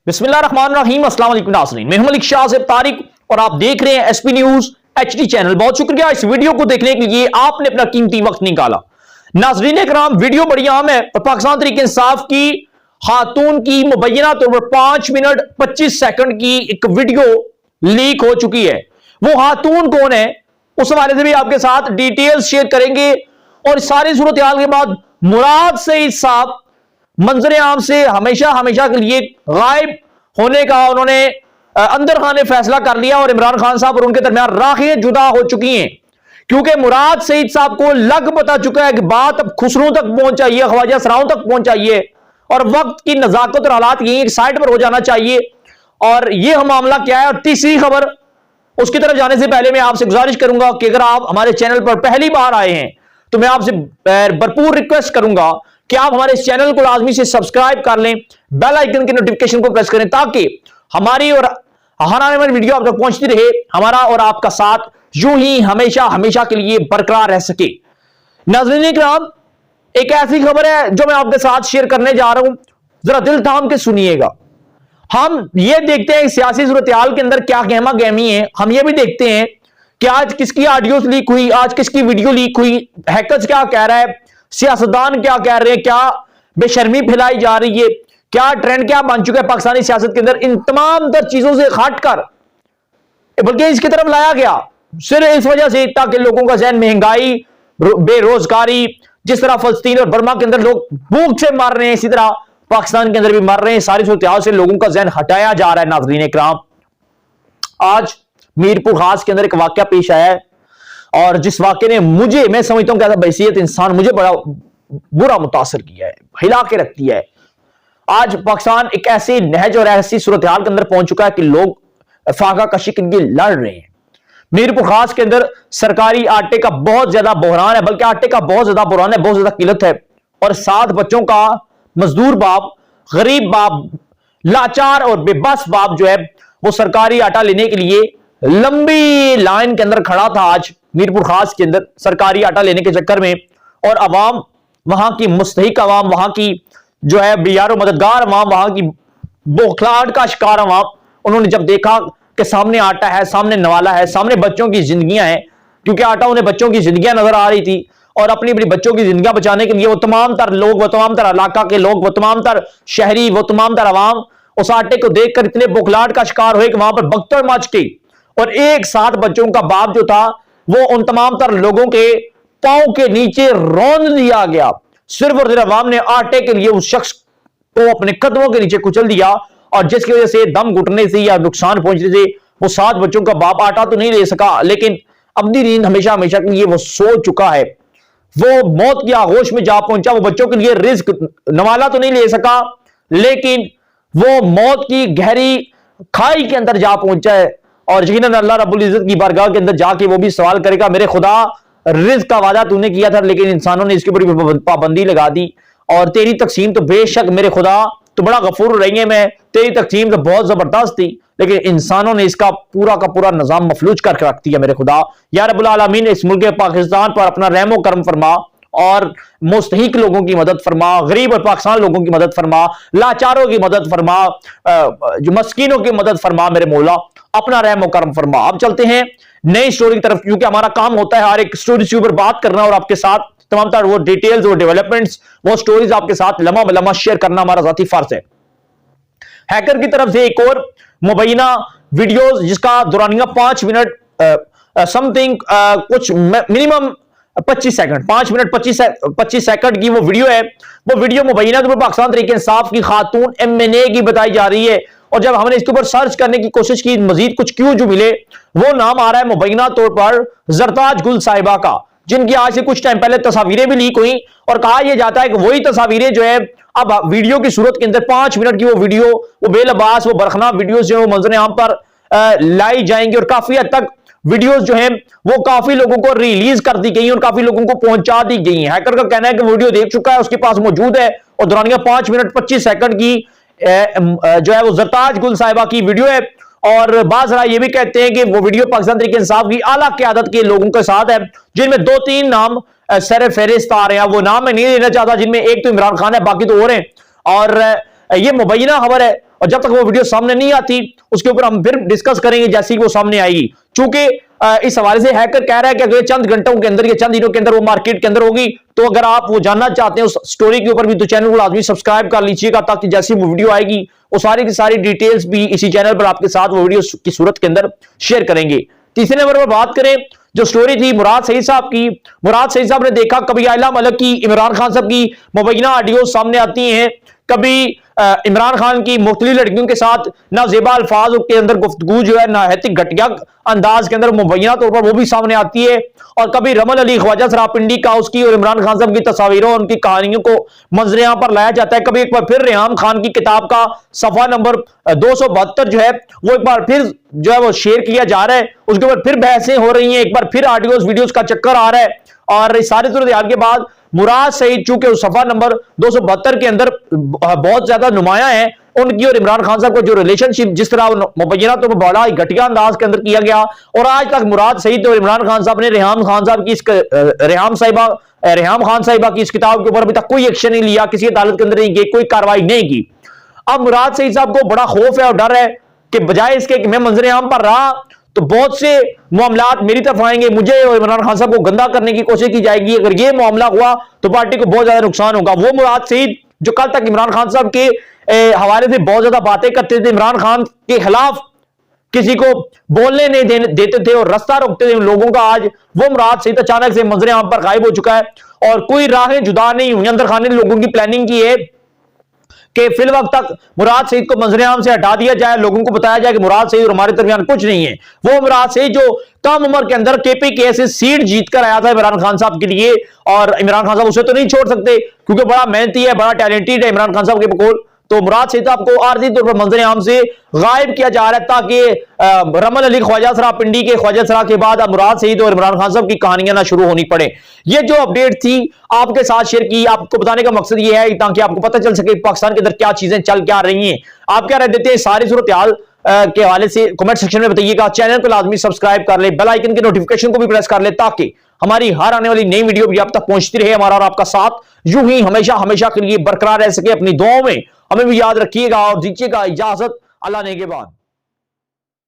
बिस्मिल्लाहिर्रहमानिर्रहीम। अस्सलाम वालेकुम नाज़रीन, मैं हूं मलिक शाह तारिक और आप देख रहे हैं एसपी न्यूज एचडी चैनल। बहुत शुक्रिया इस वीडियो को देखने के लिए, आपने अपना कीमती वक्त निकाला। नाज़रीन कराम, वीडियो बड़ी आम है और पाकिस्तान तहरीक इंसाफ की खातून की मुबैना तौर पर 5 मिनट 25 सेकंड की एक वीडियो लीक हो चुकी है। वो खातून कौन है, उस हवाले से भी आपके साथ डिटेल्स शेयर करेंगे। और सारी सूरत हाल के बाद मुराद सईद साहब मंजर आम से हमेशा हमेशा के लिए गायब होने का उन्होंने अंदर खाने फैसला कर लिया और इमरान खान साहब और उनके दरमियान राखें जुदा हो चुकी हैं, क्योंकि मुराद सईद साहब को लग पता चुका है कि बात अब खुसरों तक पहुंच चाहिए, ख्वाजा सराओं तक पहुंच चाहिए और वक्त की नजाकत और हालात यही एक साइड पर हो जाना चाहिए। और यह मामला क्या है, और तीसरी खबर उसकी तरफ जाने से पहले मैं आपसे गुजारिश करूंगा कि अगर आप हमारे चैनल पर पहली बार आए हैं तो मैं आपसे भरपूर रिक्वेस्ट करूंगा कि आप हमारे इस चैनल को लाजमी से सब्सक्राइब कर लें, बेल आइकन के नोटिफिकेशन को प्रेस करें ताकि हमारी और हर आने वाली वीडियो आप तक पहुंचती रहे। हमारा और आपका साथ यूं ही हमेशा हमेशा के लिए बरकरार रह सके। नाज़रीन किराम, एक ऐसी खबर है जो मैं आपके साथ शेयर करने जा रहा हूं, जरा दिल थाम के सुनिएगा। हम ये देखते हैं सियासी सूरत हाल के अंदर क्या गहमा गहमी है। हम ये भी देखते हैं कि आज किसकी ऑडियोस लीक हुई, आज किसकी वीडियो लीक हुई, हैकर्स क्या कह रहा है, सियासतदान क्या कह रहे हैं, क्या बेशर्मी फैलाई जा रही है, क्या ट्रेंड क्या बन चुका है पाकिस्तानी सियासत के अंदर। इन तमाम तर चीजों से हटकर बल्कि इसकी तरफ लाया गया सिर्फ इस वजह से ताकि लोगों का जहन महंगाई, बेरोजगारी, जिस तरह फलस्तीन और बर्मा के अंदर लोग भूख से मर रहे हैं, इसी तरह पाकिस्तान के अंदर भी मर रहे हैं। सारी सूरत से लोगों का जहन हटाया जा रहा है। नाज़रीन इकराम, आज मीरपुर खास के अंदर एक वाकया पेश आया है और जिस वाकये ने मुझे, मैं समझता हूं कि बहसीयत इंसान मुझे बड़ा बुरा मुतासर किया है, हिला के रख दिया है। आज पाकिस्तान एक ऐसे नहज और ऐसी सूरत हाल के अंदर पहुंच चुका है कि लोग फाका कशी के लिए लड़ रहे हैं। मीरपुर खास के अंदर सरकारी आटे का बहुत ज्यादा बहरान है, बल्कि आटे का बहुत ज्यादा बहरान है, बहुत ज्यादा किल्लत है। और 7 बच्चों का मजदूर बाप, गरीब बाप, लाचार और बेबस बाप जो है वो सरकारी आटा लेने के लिए लंबी लाइन के अंदर खड़ा था आज मीरपुर खास के अंदर सरकारी आटा लेने के चक्कर में। और अवाम, वहां की मुस्तहिक अवाम, वहां की जो है बियारो मददगार अवाम, वहां की बौखलाहट का शिकार अवाम, उन्होंने जब देखा कि सामने आटा है, सामने नवाला है, सामने बच्चों की जिंदगियां हैं, क्योंकि आटा उन्हें बच्चों की जिंदगियां नजर आ रही थी और अपनी अपनी बच्चों की जिंदगियां बचाने के लिए वो तमाम तर लोग, वो तमाम तर इलाका के लोग, वो तमाम तर शहरी, वो तमाम तर अवाम उस आटे को देखकर इतने बौखलाहट का शिकार हुए कि वहां पर भगदड़ मच गई। और एक 7 बच्चों का बाप जो था वो उन तमाम तर लोगों के पांव के नीचे रौंद दिया गया। सिर्फ और सिर्फ अवाम ने आटे के लिए उस शख्स को अपने कदमों के नीचे कुचल दिया और जिसकी वजह से दम घुटने से या नुकसान पहुंचने से वो 7 बच्चों का बाप आटा तो नहीं ले सका, लेकिन अपनी नींद हमेशा हमेशा के लिए वो सो चुका है। वो मौत की आगोश में जा पहुंचा। वो बच्चों के लिए रिस्क नवाला तो नहीं ले सका, लेकिन वो मौत की गहरी खाई के अंदर जा पहुंचा है। और यकीनन अल्लाह रब्बुल इज्जत की बारगाह के अंदर जाके वो भी सवाल करेगा, मेरे खुदा रिज़्क़ का वादा तूने किया था लेकिन इंसानों ने इसकी बड़ी पाबंदी लगा दी, और तेरी तकसीम तो बेशक मेरे खुदा तो बड़ा गफूर रही है, मैं तेरी तकसीम तो बहुत जबरदस्त थी, लेकिन इंसानों ने इसका पूरा का पूरा निजाम मफलूज करके रख दिया। मेरे खुदा या रब्बुल आलमीन, इस मुल्क पाकिस्तान पर अपना रहमो करम फरमा और मुस्तहिक लोगों की मदद फरमा, गरीब और पाकिस्तान लोगों की मदद फरमा, लाचारों की मदद फरमा, जो मस्कीनों की मदद फरमा। मेरे मौला अपना रहम करम फरमा। अब चलते हैं नई स्टोरी की तरफ, क्योंकि हमारा काम होता है हर एक स्टोरी के ऊपर बात करना और आपके साथ तमाम तरह वो डिटेल्स, वो डेवलपमेंट्स, वो स्टोरीज आपके साथ लम्हा बलम्हा शेयर करना हमारा जाती फर्ज है। हैकर की तरफ से एक और मुबैना वीडियोस जिसका दुरानिया 5 मिनट समथिंग कुछ मिनिमम 25 सेकंड, 5 मिनट 25 सेकंड की वो वीडियो है। वो वीडियो मुबैना तौर पर पाकिस्तान तहरीक इंसाफ की खातून MNA की बताई जा रही है। और जब हमने इसके ऊपर सर्च करने की कोशिश की, मजीद कुछ क्यों जो मिले, वो नाम आ रहा है मुबैना तौर पर जरताज गुल साहिबा का, जिनकी आज से कुछ टाइम पहले तस्वीरें भी लीक हुई और कहा यह जाता है कि वही तस्वीरें जो है अब वीडियो की सूरत के अंदर 5 मिनट की वो वीडियो, वो बेलबास, वो बरखना वीडियोस जो है वो मंजर आम पर लाई जाएंगी और काफी हद तक वीडियोस जो है वो काफी लोगों को रिलीज कर दी गई और काफी लोगों को पहुंचा दी गई है। हैकर का कहना है कि वीडियो देख चुका है, उसके पास मौजूद है और दुरानिया 5 मिनट 25 सेकंड की जो है वो जरताज गुल साहिबा की वीडियो है। और बाज़ राय ये भी कहते हैं कि वो वीडियो पाकिस्तान तहरीक इंसाफ की आला क़यादत के लोगों के साथ है, जिनमें 2-3 नाम सर फहरिस्त आ रहे हैं। वो नाम मैं नहीं लेना चाहता, जिनमें एक तो इमरान खान है, बाकी तो और हैं। और ये मुबैना खबर है और जब तक वो वीडियो सामने नहीं आती उसके ऊपर हम फिर डिस्कस करेंगे जैसे ही वो सामने आएगी। चूंकि इस हवाले से हैकर कह रहा है कि अगले चंद घंटों के अंदर या चंद दिनों के अंदर वो मार्केट के अंदर होगी। तो अगर आप वो जानना चाहते हैं उस स्टोरी के ऊपर भी तो चैनल को लाजमी सब्सक्राइब कर लीजिएगा, ताकि जैसी वो वीडियो आएगी वो सारी की सारी डिटेल्स भी इसी चैनल पर आपके साथ वो वीडियो की सूरत के अंदर शेयर करेंगे। तीसरे नंबर पर बात करें जो स्टोरी थी मुराद सईद साहब की। मुराद सईद साहब ने देखा कभी आयला मलिक की, इमरान खान साहब की मुबैना ऑडियो सामने आती हैं, कभी इमरान खान की मुख्तलिफ लड़कियों के साथ ना ज़ेबा अल्फाज के अंदर गुफ्तगू जो है नाहैतिक घटिया अंदाज के अंदर मुबैना तौर पर वो भी सामने आती है, और कभी रमल अली ख्वाजा सरापिंडी का उसकी और इमरान खान साहब की तस्वीरों उनकी कहानियों को मंजर यहाँ पर लाया जाता है। कभी एक बार फिर रेहाम खान की किताब का सफा नंबर 272 जो है वो एक बार फिर जो है वो शेयर किया जा रहा है, उसके ऊपर फिर बहसें हो रही हैं, एक बार फिर ऑडियोस वीडियोस का चक्कर आ रहा है। और इस सारी सूरत हाल के बाद मुराद सईद चूंकि उस सफा नंबर 272 के अंदर बहुत ज्यादा नुमाया है उनकी और इमरान खान साहब का जो रिलेशनशिप जिस तरह मुबैना तो बड़ा ही घटिया अंदाज के अंदर किया गया, और आज तक मुराद सईद और इमरान खान साहब ने रेहाम खान साहब की रेहाम खान साहिबा की इस किताब के ऊपर अभी तक कोई एक्शन नहीं लिया, किसी अदालत के अंदर नहीं गई, कोई कार्रवाई नहीं की। अब मुराद सईद साहब को बड़ा खौफ है और डर है कि बजाय इसके कि मैं मंजर आम पर रहा तो बहुत से मामलात मेरी तरफ आएंगे, मुझे और इमरान खान साहब को गंदा करने की कोशिश की जाएगी। अगर ये मामला हुआ तो पार्टी को बहुत ज्यादा नुकसान होगा। वो मुराद सईद जो कल तक इमरान खान साहब के हवाले से बहुत ज्यादा बातें करते थे, इमरान खान के खिलाफ किसी को बोलने नहीं देते थे और रास्ता रोकते थे उन लोगों का, आज वो मुराद सईद अचानक से मंजर आम पर गायब हो चुका है और कोई राहें जुदा नहीं हुई। अंदर खान ने लोगों की प्लानिंग की है कि फिल वक्त तक मुराद सईद को मंजर आम से हटा दिया जाए, लोगों को बताया जाए कि मुराद सईद और हमारे दरमियान कुछ नहीं है। वो मुराद सईद जो कम उम्र के अंदर KPK से सीट जीत कर आया था इमरान खान साहब के लिए, और इमरान खान साहब उसे तो नहीं छोड़ सकते क्योंकि बड़ा मेहनती है, बड़ा टैलेंटेड है इमरान खान साहब के बकौल। तो मुराद सईद साहब को आर्जी तौर पर मंजर आम से गायब किया जा रहा है ताकि रमल अली ख्वाजा सरापिंडी के ख्वाजा सरा के बाद अब मुराद सईद और इमरान खान साहब की कहानियां ना शुरू होनी पड़े। ये जो अपडेट थी आपके साथ शेयर की, आपको बताने का मकसद ये है ताकि आपको पता चल सके पाकिस्तान के अंदर क्या चीजें चल क्या रही हैं। आप क्या रह देते हैं सारी सूरत हाल के हवाले से कमेंट सेक्शन में बताइएगा। चैनल को लाजमी सब्सक्राइब कर ले, बेल आइकन के नोटिफिकेशन को भी प्रेस कर ले ताकि हमारी हर आने वाली नई वीडियो भी आप तक पहुंचती रहे। हमारा और आपका साथ यूं ही हमेशा हमेशा के लिए बरकरार रह सके। अपनी दुआओं में हमें भी याद रखिएगा और दीजिएगा इजाजत। अल्लाह ने के बाद।